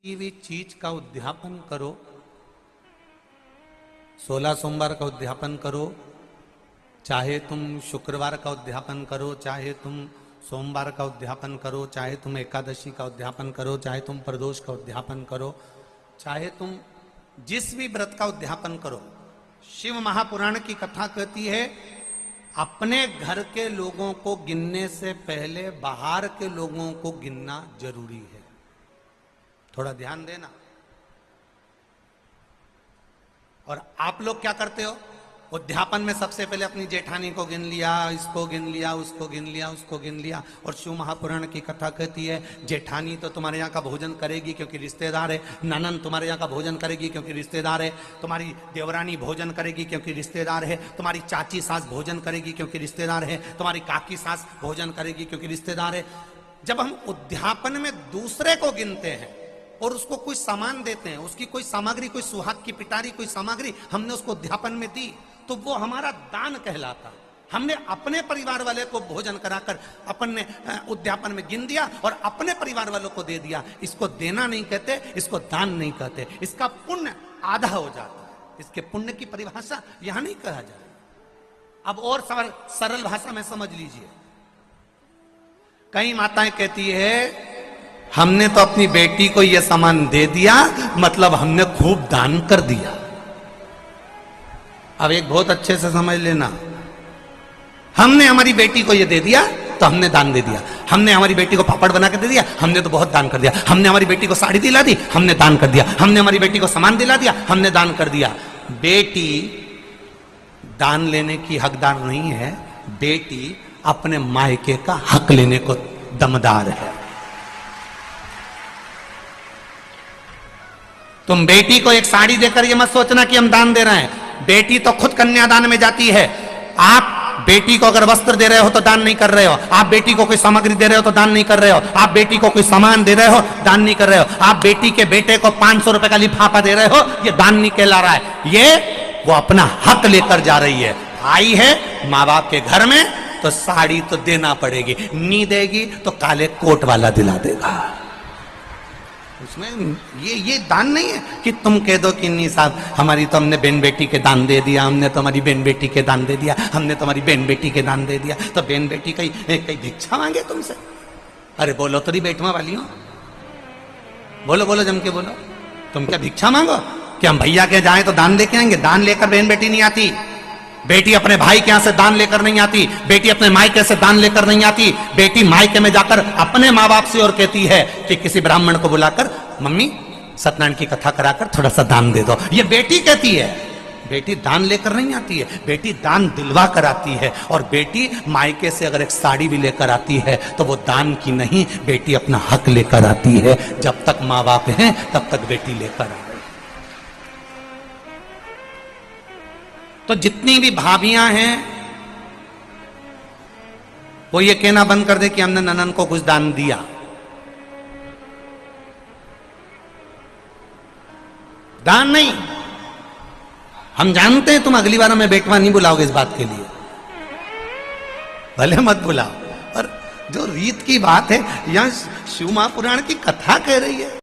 किसी भी चीज का उद्यापन करो, 16 सोमवार का उद्यापन करो, चाहे तुम शुक्रवार का उद्यापन करो, चाहे तुम सोमवार का उद्यापन करो, चाहे तुम एकादशी का उद्यापन करो, चाहे तुम प्रदोष का उद्यापन करो, चाहे तुम जिस भी व्रत का उद्यापन करो, शिव महापुराण की कथा कहती है अपने घर के लोगों को गिनने से पहले बाहर के लोगों को गिनना जरूरी है। थोड़ा ध्यान देना। और आप लोग क्या करते हो? उद्यापन में सबसे पहले अपनी जेठानी को गिन लिया, इसको गिन लिया, उसको गिन लिया, उसको गिन लिया। और शिव महापुराण की कथा कहती है जेठानी तो तुम्हारे यहाँ का भोजन करेगी क्योंकि रिश्तेदार है, ननन तुम्हारे यहाँ का भोजन करेगी क्योंकि रिश्तेदार है, तुम्हारी देवरानी भोजन करेगी क्योंकि रिश्तेदार है, तुम्हारी चाची सास भोजन करेगी क्योंकि रिश्तेदार है, तुम्हारी काकी सास भोजन करेगी क्योंकि रिश्तेदार है। जब हम उद्यापन में दूसरे को गिनते हैं और उसको कोई सामान देते हैं, उसकी कोई सामग्री, कोई सुहाग की पिटारी, कोई सामग्री हमने उसको उद्यापन में दी, तो वो हमारा दान कहलाता। हमने अपने परिवार वाले को भोजन कराकर अपन ने उद्यापन में गिन दिया और अपने परिवार वालों को दे दिया। इसको देना नहीं कहते, इसको दान नहीं कहते, इसका पुण्य आधा हो जाता है। इसके पुण्य की परिभाषा यहां नहीं कहा जाए। अब और सरल भाषा में समझ लीजिए। कई माताएं कहती है हमने तो अपनी बेटी को यह सामान दे दिया, मतलब हमने खूब दान कर दिया। अब एक बहुत अच्छे से समझ लेना, हमने हमारी बेटी को यह दे दिया तो हमने दान दे दिया। हमने हमारी बेटी को पापड़ बना के दे दिया, हमने तो बहुत दान कर दिया। हमने हमारी बेटी को साड़ी दिला दी, हमने दान कर दिया। हमने हमारी बेटी को सामान दिला दिया, हमने दान कर दिया। बेटी दान लेने की हकदार नहीं है, बेटी अपने मायके का हक लेने को दमदार है। तुम बेटी को एक साड़ी देकर ये मत सोचना कि हम दान दे रहे हैं। बेटी तो खुद कन्यादान में जाती है। आप बेटी को अगर वस्त्र दे रहे हो तो दान नहीं कर रहे हो। आप बेटी को कोई सामग्री दे रहे हो तो दान नहीं कर रहे हो। आप बेटी को कोई सामान दे रहे हो, दान नहीं कर रहे हो। आप बेटी के बेटे को 500 रुपए का लिफाफा दे रहे हो, ये दान नहीं कहला रहा है। ये वो अपना हक लेकर जा रही है। आई है माँ बाप के घर में तो साड़ी तो देना पड़ेगी, नहीं देगी तो काले कोट वाला दिला देगा। उसमें ये दान नहीं है कि तुम कह दो कि नहीं साहब हमारी तो हमने बहन बेटी के दान दे दिया, हमने तो हमारी बहन बेटी के दान दे दिया, हमने तो हमारी बहन बेटी के दान दे दिया। तो बहन बेटी कहीं भिक्षा मांगे तुमसे? अरे बोलो तो बेटवा वाली हो, बोलो बोलो जम के बोलो। तुम क्या भिक्षा मांगो कि हम भैया के जाए तो दान लेके आएंगे? दान लेकर बहन बेटी नहीं आती। बेटी अपने भाई के यहां से दान लेकर नहीं आती। बेटी अपने मायके से दान लेकर नहीं आती। बेटी मायके में जाकर अपने माँ बाप से और कहती है कि किसी ब्राह्मण को बुलाकर मम्मी सत्यनारायण की कथा कराकर थोड़ा सा दान दे दो। ये बेटी कहती है। बेटी दान लेकर नहीं आती है, बेटी दान दिलवा कर आती है। और बेटी मायके से अगर एक साड़ी भी लेकर आती है तो वो दान की नहीं, बेटी अपना हक लेकर आती है। जब तक माँ बाप हैं तब तक बेटी लेकर आ। तो जितनी भी भाभियां हैं वो ये कहना बंद कर दे कि हमने ननन को कुछ दान दिया। दान नहीं। हम जानते हैं तुम अगली बार हमें बेटवा नहीं बुलाओगे इस बात के लिए, भले मत बुलाओ। और जो रीत की बात है, यहां शिव महापुराण की कथा कह रही है।